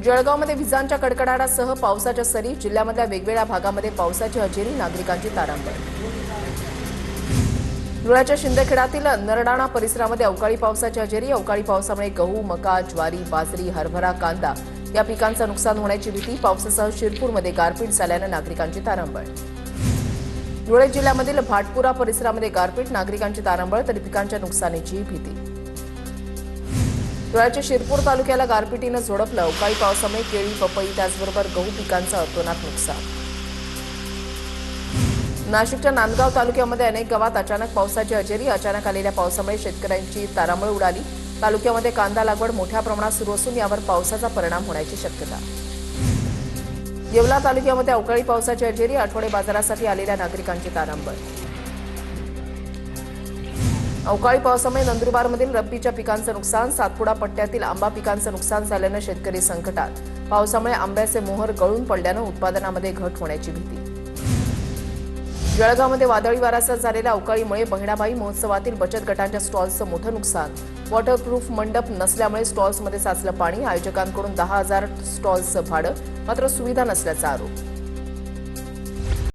जळगावमध्ये विजांच्या कडकडाटासह पावसाच्या सरी, जिल्ह्यामधल्या वेगवेगळ्या भागामध्ये पावसाची हजेरी, नागरिकांची तारांबळ। धुळ्याच्या शिंदखेड्यातील नरडाणा परिसरामध्ये अवकाळी पावसाची हजेरी, अवकाळी पावसामुळे गहू, मका, ज्वारी, बाजरी, हरभरा, कांदा या पिकांचं नुकसान होण्याची भीती। पावसासह शिरपूरमध्ये गारपीट झाल्यानं नागरिकांची तारांबळ। धुळे जिल्ह्यामधील भाटपुरा परिसरामध्ये गारपीट, नागरिकांची तारांबळ, तरी पिकांच्या नुकसानीची भीती। धुळ्याच्या शिरपूर तालुक्याला गारपिटीनं झोडपलं, अवकाळी पावसामुळे केळी, पपई त्याचबरोबर गहू पिकांचं अतोनात नुकसान। नाशिकच्या नांदगाव तालुक्यामध्ये अनेक गावात अचानक पावसाची हजेरी, अचानक आलेल्या पावसामुळे शेतकऱ्यांची तारांबळ उडाली। तालुक्यामध्ये कांदा लागवड मोठ्या प्रमाणात सुरू असून यावर पावसाचा परिणाम होण्याची शक्यता। येवला तालुक्यामध्ये अवकाळी पावसाची हजेरी, आठवडे बाजारासाठी आलेल्या नागरिकांची तारांबळ। अवकाळी पावसामुळे नंदुरबारमधील रब्बीच्या पिकांचं नुकसान, सातपुडा पट्ट्यातील आंबा पिकांचं नुकसान झाल्यानं शेतकरी संकटात। पावसामुळे आंब्याचे मोहर गळून पडल्यानं उत्पादनामध्ये घट होण्याची भीती। जळगावमध्ये वादळी वाऱ्यासह झालेल्या अवकाळीमुळे बहिणाबाई महोत्सवातील बचत गटांच्या स्टॉल्सचं मोठं नुकसान। वॉटरप्रूफ मंडप नसल्यामुळे स्टॉल्समध्ये साचलं पाणी, आयोजकांकडून 10,000 स्टॉल्सचं भाडं, मात्र सुविधा नसल्याचा आरोप।